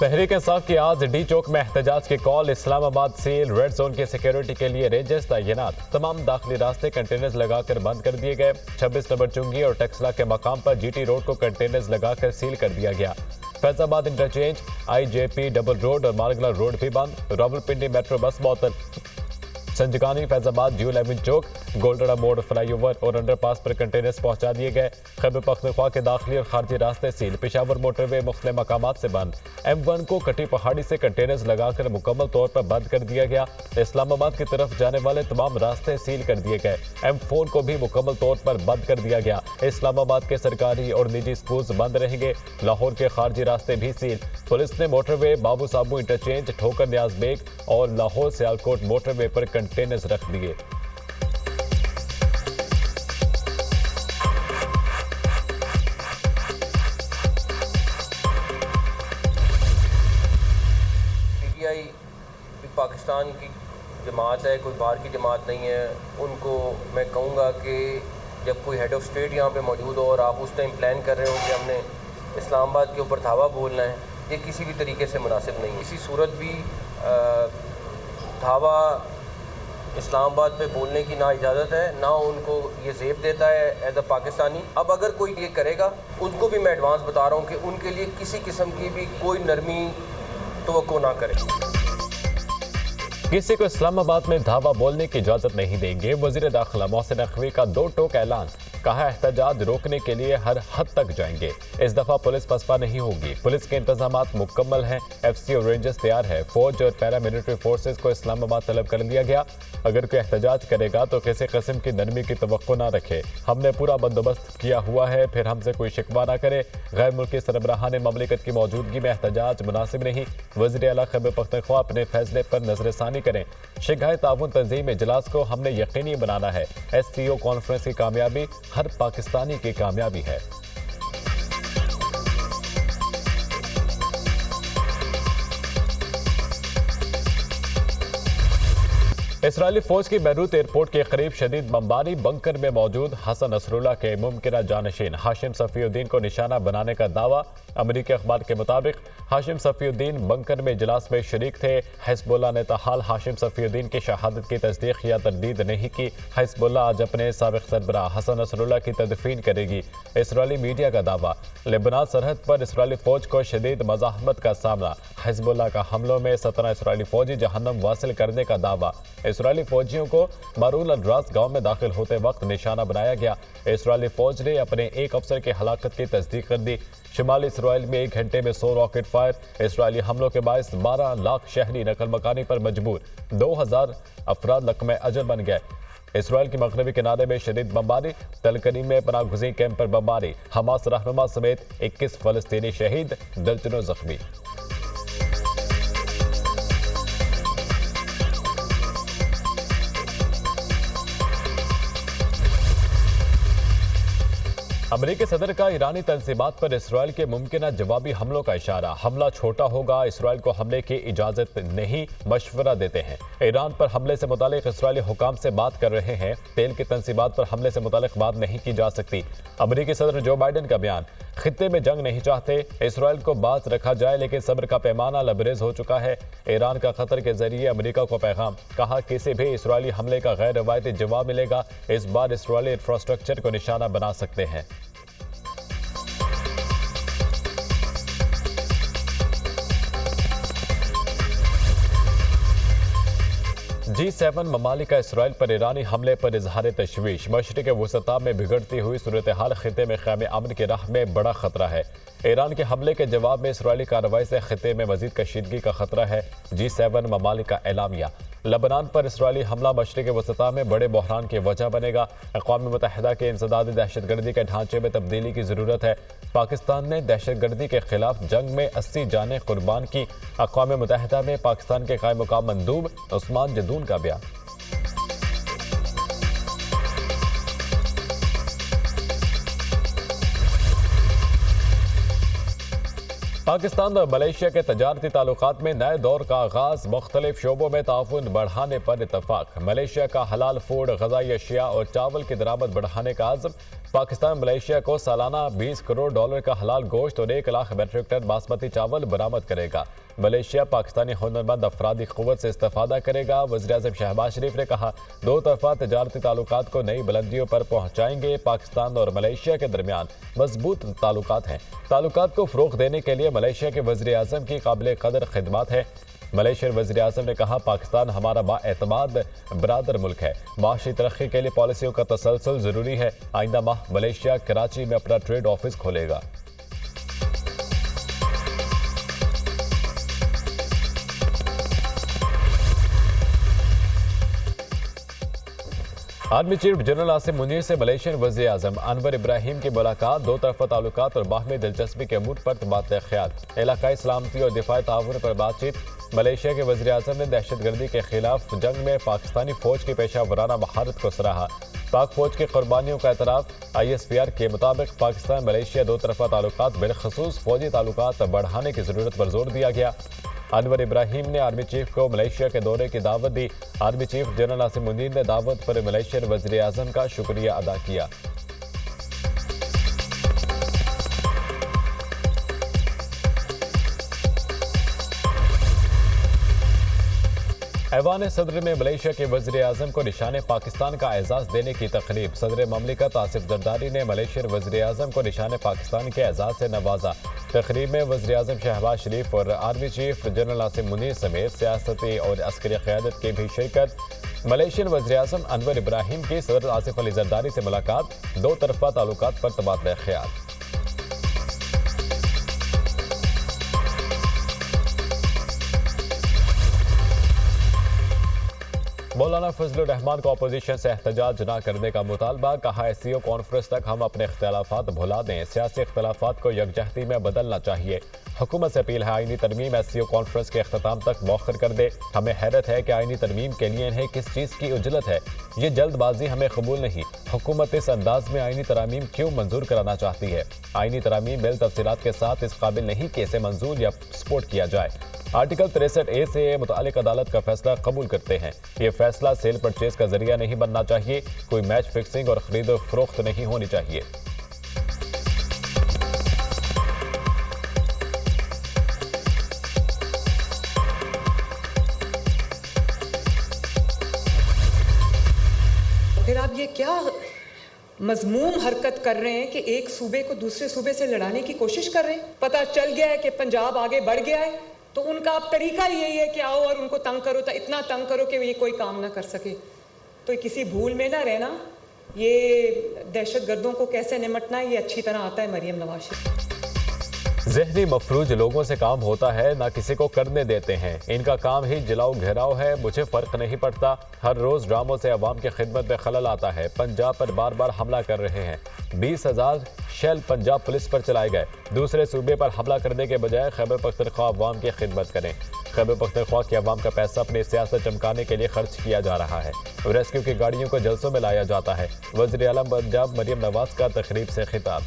तहरीक इंसाफ की आज डी चौक में एहतजाज की call. Islamabad seal, red zone की सिक्योरिटी के लिए रेंजर्स तैनात। तमाम दाखिली रास्ते कंटेनर्स लगाकर बंद कर दिए गए। 26 नंबर चुंगी और टेक्सला के मकाम पर जीटी रोड को कंटेनर्स लगाकर सील कर दिया गया। Faizabad interchange, IJP double road और मारगला रोड भी बंद। Rawalpindi metro bus मअतल। संजगानी, Faizabad, due लेवन चौक, गोल्डरा मोड़, फ्लाईओवर और अंडरपास पर कंटेनर्स पहुंचा दिए गए। खैबर पख्तूनख्वा के दाखिली और खारजी रास्ते सील। पेशावर मोटरवे मुख्तलिफ मकामात से बंद। M1 को कटी पहाड़ी से कंटेनर्स लगाकर मुकम्मल तौर पर बंद कर दिया गया। इस्लामाबाद की तरफ जाने वाले तमाम रास्ते सील कर दिए गए। M4 को भी मुकम्मल तौर पर बंद कर दिया गया। इस्लामाबाद के सरकारी और निजी स्कूल बंद रहेंगे। लाहौर के खारजी रास्ते भी सील। पुलिस ने मोटरवे, बाबू साबू इंटरचेंज, ठोकर न्याज बेग और लाहौर सियालकोट मोटरवे पर कंटेनर्स रख दिए। PTI पाकिस्तान की जमात है, कोई बाहर की जमात नहीं है। उनको मैं कहूँगा कि जब कोई हेड ऑफ स्टेट यहाँ पे मौजूद हो और आप उस टाइम प्लान कर रहे हो कि हमने इस्लामाबाद के ऊपर धावा बोलना है, ये किसी भी तरीके से मुनासिब नहीं है। इसी सूरत भी धावा इस्लामाबाद पे बोलने की ना इजाज़त है, ना उनको ये ज़ेब देता है एज अ पाकिस्तानी। अब अगर कोई ये करेगा, उनको भी मैं एडवांस बता रहा हूँ कि उनके लिए किसी किस्म की भी कोई नरमी तवक्को ना करे। किसी को इस्लामाबाद में धावा बोलने की इजाजत नहीं देंगे। वजीर दाखिला मोहसिन नकवी का दो टोक ऐलान। कहा, एहतजाज रोकने के लिए हर हद तक जाएंगे। इस दफा पुलिस पसपा नहीं होगी। पुलिस के इंतजामात मुकम्मल हैं। FC और रेंजर्स तैयार है। फौज और पैरामिलिट्री फोर्सेस को इस्लामाबाद तलब कर लिया गया। अगर कोई एहतजाज करेगा तो किसी किस्म की नरमी की तवक्को ना रखे। हमने पूरा बंदोबस्त किया हुआ है, फिर हमसे कोई शिकवा ना करे। गैर मुल्की सरबराहान ममलिकत की मौजूदगी में एहतजाज मुनासिब नहीं। वज़ीर आला खैबर पख्तूनख्वा अपने फैसले पर नजरसानी करें। शंघाई ताउन तंजीम इजलास को हमने यकीनी बनाना है। SCO कॉन्फ्रेंस की कामयाबी हर पाकिस्तानी की कामयाबी है। इसराइली फौज की बैरूत एयरपोर्ट के करीब शदीद बमबारी। बंकर में मौजूद हसन नसरुल्लाह के मुमकिन जानशीन हाशिम सफीउद्दीन को निशाना बनाने का दावा। अमरीकी अखबार के मुताबिक हाशिम सफीउद्दीन बंकर में इजलास में शरीक थे। हिजबुल्लाह ने ताहाल हाशिम सफीउद्दीन की शहादत की तस्दीक या तरदीद नहीं की। हिजबुल्लाह आज अपने साबिक सरबराह हसन नसरुल्लाह की तदफीन करेगी। इसराइली मीडिया का दावा। लेबनान सरहद पर इसराइली फौज को शदीद मज़ाहमत का सामना। हिजबुल्लाह का हमलों में 17 इसराइली फौजी जहन्नम वासिल करने का दावा। इसराइली फौजियों को मारून अल-रास गांव में दाखिल होते वक्त निशाना बनाया गया। इसराइली फौज ने अपने एक अफसर की हलाकत की तस्दीक कर दी। शिमाली इसराइल में 1 घंटे में 100 रॉकेट फायर। इसराइली हमलों के बायस 12 लाख शहरी नकल मकानी पर मजबूर। 2000 अफराद लकमे अजल बन गए। इसराइल की मगरबी किनारे में शदीद बमबारी। तलकरी में पनाहगुज़ी कैंप पर बमबारी। हमास रहनुमा समेत 21 फलस्तीनी शहीद, दर्जनों जख्मी। अमरीकी सदर का ईरानी तंजीमात पर इसराइल के मुमकिन जवाबी हमलों का इशारा। हमला छोटा होगा, इसराइल को हमले की इजाजत नहीं, मशवरा देते हैं। ईरान पर हमले से मुतालिक इसराइली हुकाम से बात कर रहे हैं। तेल की तंजीमात पर हमले से मुतालिक बात नहीं की जा सकती। अमरीकी सदर जो बाइडन का बयान। खित्ते में जंग नहीं चाहते, इसराइल को बात रखा जाए लेकिन सब्र का पैमाना लबरेज हो चुका है। ईरान का खतर के जरिए अमेरिका को पैगाम। कहा, किसी भी इसराइली हमले का गैर रवायती जवाब मिलेगा। इस बार इसराइली इंफ्रास्ट्रक्चर को निशाना बना सकते हैं। G7 ममालिक का इसराइल पर ईरानी हमले पर इजहार तशवीश। मशरिक़ वसता में बिगड़ती हुई सूरत हाल खिते में क़याम अमन की राह में बड़ा खतरा है। ईरान के हमले के जवाब में इसराइली कार्रवाई से खिते में मजीद कशीदगी का खतरा है। G7 ममालिक का एलामिया। लबनान पर इसराइली हमला मशरिक़ वसता में बड़े बहरान की वजह बनेगा। अक़वाम मुत्तहिदा के इंसदादी दहशतगर्दी के ढांचे में तब्दीली की ज़रूरत है। पाकिस्तान ने दहशतगर्दी के खिलाफ जंग में 80 जानें कुर्बान की। अक़वाम मुत्तहिदा में पाकिस्तान के क़ायम मुक़ाम मंदूब उस्मान जदून का बयान। पाकिस्तान और मलेशिया के तजारती ताल्लुकात में नए दौर का आगाज। मुख्तलिफ शोबों में ताउन बढ़ाने पर इतफाक। मलेशिया का हलाल फूड, ग़ज़ाई अशिया और चावल की दरामद बढ़ाने का आज़म। पाकिस्तान मलेशिया को सालाना $20 करोड़ का हलाल गोश्त और 1 लाख मेट्रिक टन बासमती चावल बरामद करेगा। मलेशिया पाकिस्तानी हुनरमंद अफरादी क़ुव्वत से इस्तेफादा करेगा। वज़ीर-ए-आज़म शहबाज शरीफ ने कहा, दो तरफा तजारती ताल्लुकात को नई बुलंदियों पर पहुंचाएंगे। पाकिस्तान और मलेशिया के दरमियान मजबूत ताल्लुकात हैं। ताल्लुकात को फ़रोग़ देने के लिए मलेशिया के वज़ीर-ए-आज़म की काबिल क़दर खिदमत है। मलेशियन वज़ीर-ए-आज़म ने कहा, पाकिस्तान हमारा बाएतमाद बरादर मुल्क है। माशी तरक्की के लिए पॉलिसियों का तसलसल ज़रूरी है। आइंदा माह मलेशिया कराची में अपना ट्रेड ऑफिस खोलेगा। Army chief general Asim Munir से मलेशियन वज़ीर-ए-आज़म अनवर इब्राहिम की मुलाकात। दो तरफा ताल्लुकात और बाहमी दिलचस्पी के अमूर पर तबादला ख्याल। इलाकाई सलामती और दिफाई ताउन पर बातचीत। मलेशिया के वज़ीर-ए-आज़म ने दहशतगर्दी के खिलाफ जंग में पाकिस्तानी फौज की पेशा वराना महारत को सराहा। पाक फौज की कुर्बानियों का एतराफ़। ISPR के मुताबिक पाकिस्तान मलेशिया दो तरफा ताल्लुकात बिलखसूस फौजी ताल्लुकात बढ़ाने की ज़रूरत पर जोर दिया गया। अनवर इब्राहिम ने आर्मी चीफ को मलेशिया के दौरे की दावत दी। Army chief general Asim Munir ने दावत पर मलेशियन वज़ीर-ए-आज़म का शुक्रिया अदा किया। ऐवान सदर में मलेशिया के वज़ीर-ए-आज़म को निशान पाकिस्तान का एजाज़ देने की तकरीब। सदर ममलिकत आसिफ जरदारी ने मलेशियन वज़ीर-ए-आज़म को निशान पाकिस्तान के एजाज़ से नवाजा। तकरीब में वज़ीर-ए-आज़म शहबाज शरीफ और army chief general Asim Munir समेत सियासती और अस्करी क़यादत की भी शिरकत। मलेशियन वज़ीर-ए-आज़म अनवर इब्राहिम की सदर आसिफ अली जरदारी से मुलाकात। दो तरफा ताल्लुकात पर तबादला ख्याल। मौलाना फजलुर रहमान को अपोजिशन से एहतजाज न करने का मुतालबा। कहा, SCO कॉन्फ्रेंस तक हम अपने इख्तलाफात भुला दें। सियासी इख्तलाफात को यकजहती में बदलना चाहिए। हुकूमत से अपील है, आईनी तरमीम SCO कॉन्फ्रेंस के अख्ताम तक मौखर कर दे। हमें हैरत है कि आईनी तरमीम के लिए इन्हें किस चीज़ की उजलत है। ये जल्दबाजी हमें कबूल नहीं। हुकूमत इस अंदाज में आईनी तरामीम क्यों मंजूर कराना चाहती है? आईनी तरामीम बिल तफसीलात के साथ इस काबिल नहीं कि इसे मंजूर या सपोर्ट किया जाए। आर्टिकल 63A से मुतालिक अदालत का फैसला कबूल करते हैं। ये फैसला सेल परचेज का जरिया नहीं बनना चाहिए। कोई मैच फिक्सिंग और खरीद फरोख्त नहीं होनी चाहिए। फिर आप ये क्या मजमूम हरकत कर रहे हैं कि एक सूबे को दूसरे सूबे से लड़ाने की कोशिश कर रहे हैं? पता चल गया है कि पंजाब आगे बढ़ गया है, तो उनका अब तरीका यही है कि आओ और उनको तंग करो, तो इतना तंग करो कि ये कोई काम ना कर सके। तो किसी भूल में ना रहना। ये दहशतगर्दों को कैसे निमटना है ये अच्छी तरह आता है मरियम नवाज। ज़हनी मफरूज लोगों से काम होता है, ना किसी को करने देते हैं। इनका काम ही जलाओ घेराव है। मुझे फ़र्क नहीं पड़ता। हर रोज़ ड्रामों से अवाम की खिदमत में खलल आता है। पंजाब पर बार बार हमला कर रहे हैं। 20,000 शेल पंजाब पुलिस पर चलाए गए। दूसरे सूबे पर हमला करने के बजाय खैबर पख्तूनख्वा अवाम की खिदमत करें। खैबर पख्तूनख्वा की अवाम का पैसा अपनी सियासत चमकाने के लिए खर्च किया जा रहा है। रेस्क्यू की गाड़ियों को जलसों में लाया जाता है। वज़ीर आला पंजाब मरियम नवाज का तकरीब से खिताब।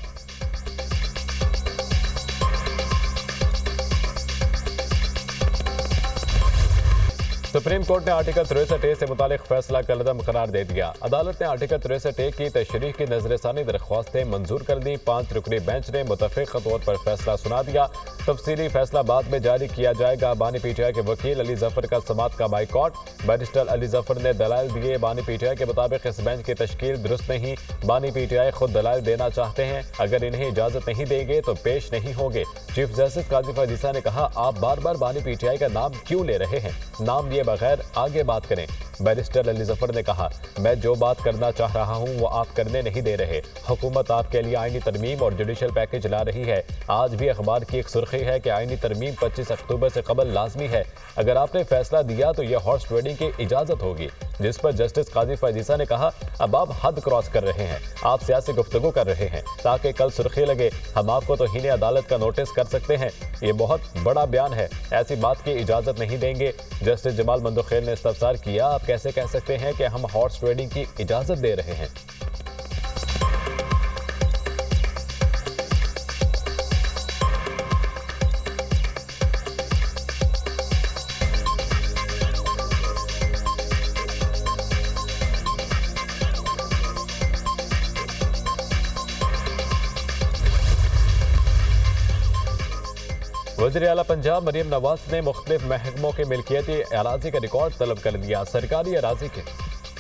सुप्रीम कोर्ट ने आर्टिकल 63A से मुतालिक फैसला कलअदम करार दे दिया। अदालत ने आर्टिकल 63A की तशरीह की नजरसानी दरख्वास्तें मंजूर कर दी। 5 रुकनी बेंच ने मुतफ़िक़ तौर पर फैसला सुना दिया। तफसीली फैसला बाद में जारी किया जाएगा। बानी PTI के वकील अली जफर का समात का बाइकॉट। बैरिस्टर अली जफर ने दलाइल दिए। बानी PTI के मुताबिक इस बेंच की तश्कील दुरुस्त नहीं। बानी PTI खुद दलाइल देना चाहते हैं। अगर इन्हें इजाजत नहीं देंगे तो पेश नहीं होंगे। चीफ जस्टिस काजी फजीसा ने कहा, आप बार बार बानी PTI का नाम क्यों ले रहे हैं? नाम लिए बगैर आगे बात करें। बैरिस्टर अली जफर ने कहा, मैं जो बात करना चाह रहा हूं वो आप करने नहीं दे रहे। हुकूमत आपके लिए आईनी तरमीम और जुडिशल पैकेज ला रही है। आज भी अखबार की एक सुर्खी है कि आईनी तरमीम 25 अक्टूबर से कबल लाजमी है। अगर आपने फैसला दिया तो यह हॉर्स ट्रेडिंग की इजाजत होगी। जिस पर जस्टिस काजी फजीसा ने कहा, अब आप हद क्रॉस कर रहे हैं। आप सियासी गुफ्तगू कर रहे हैं ताकि कल सुर्खी लगे। हम आपको तो हीने अदालत का नोटिस कर सकते हैं। ये बहुत बड़ा बयान है। ऐसी बात की इजाजत नहीं देंगे। जस्टिस जमाल मंदुखेल ने इस्तफसार किया, आप कैसे कह सकते हैं कि हम हॉर्स ट्रेडिंग की इजाजत दे रहे हैं? वज़ीर आला पंजाब मरीम नवाज ने मुख्तलिफ महकमों के मिल्कियती अराजी का रिकॉर्ड तलब कर दिया। सरकारी अराजी के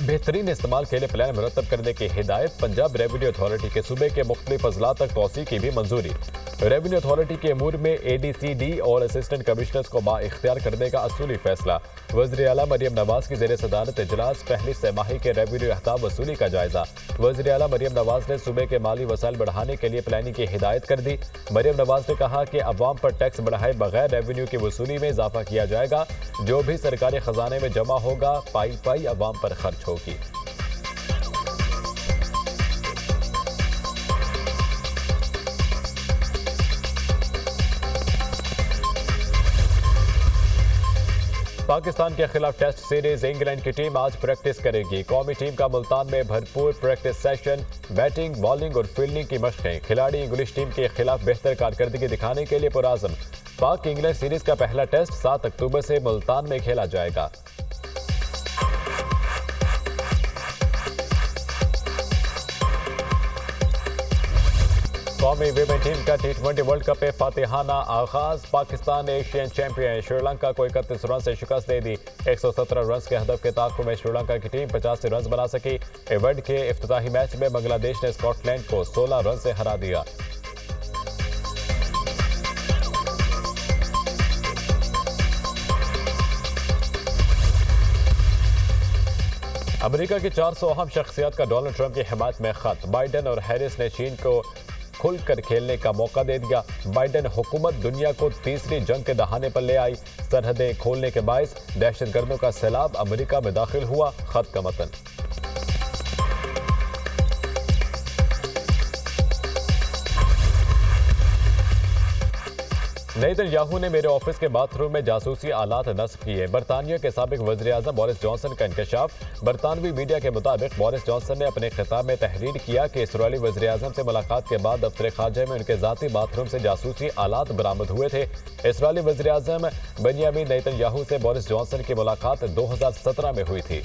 बेहतरीन इस्तेमाल के लिए प्लान मुरतब करने की हिदायत। पंजाब रेवेन्यू अथॉरिटी के सूबे के मुख्तलिफ अजला तक तोसी की भी मंजूरी। रेवेन्यू अथॉरिटी के अमूर में ADCD और असिस्टेंट कमिश्नर्स को बाइख्तियार करने का असूली फैसला। वज़ीर आला मरीम नवाज की ज़ेर सदारत इजलास पहली तिमाही के रेवेन्यू अहताब वसूली का जायजा। वज़ीर आला मरीम नवाज ने सूबे के माली वसाइल बढ़ाने के लिए प्लानिंग की हिदायत कर दी। मरीम नवाज ने कहा कि अवाम पर टैक्स बढ़ाए बगैर रेवेन्यू की वसूली में इजाफा किया जाएगा। जो भी सरकारी खजाने में जमा होगा पाई पाई अवाम पर खर्च होगी। पाकिस्तान के खिलाफ टेस्ट सीरीज इंग्लैंड की टीम आज प्रैक्टिस करेगी। कौमी टीम का मुल्तान में भरपूर प्रैक्टिस सेशन, बैटिंग, बॉलिंग और फील्डिंग की मशकें। खिलाड़ी इंग्लिश टीम के खिलाफ बेहतर कारकर्दगी दिखाने के लिए पुरआज़म। पाक इंग्लैंड सीरीज का पहला टेस्ट 7 अक्टूबर से मुल्तान में खेला जाएगा। कौमी विमेन टीम का T20 वर्ल्ड कप में फातिहाना आगाज। पाकिस्तान ने एशियन चैंपियन श्रीलंका को 31 रन से शिकस्त दे दी। 117 रन के हदफ के ताक़ुब में श्रीलंका की टीम 85 रन बना सकी। इवेंट के इफ्तिताही मैच में बांग्लादेश ने स्कॉटलैंड को 16 रन से हरा दिया। अमेरिका की 400 अहम शख्सियत का डोनाल्ड ट्रंप की हिमायत में खत। बाइडेन और हैरिस ने चीन को खुलकर खेलने का मौका दे दिया। बाइडेन हुकूमत दुनिया को तीसरी जंग के दहाने पर ले आई। सरहदें खोलने के बायस दहशतगर्दों का सैलाब अमेरिका में दाखिल हुआ। खत का मतन। नेतन्याहू ने मेरे ऑफिस के बाथरूम में जासूसी आलात नस्ब किए। बरतानिया के साबिक वज़ीर-ए-आज़म बोरिस जॉनसन का इंकशाफ। बरतानवी मीडिया के मुताबिक बोरिस जॉनसन ने अपने खिताब में तहरीर किया कि इसराइली वज़ीर-ए-आज़म से मुलाकात के बाद दफ्तर खारजा में उनके ज़ाती बाथरूम से जासूसी आलात बरामद हुए थे। इसराइली वज़ीर-ए-आज़म बेंयामिन नेतन्याहू से बोरिस जॉनसन की मुलाकात 2017 में हुई थी।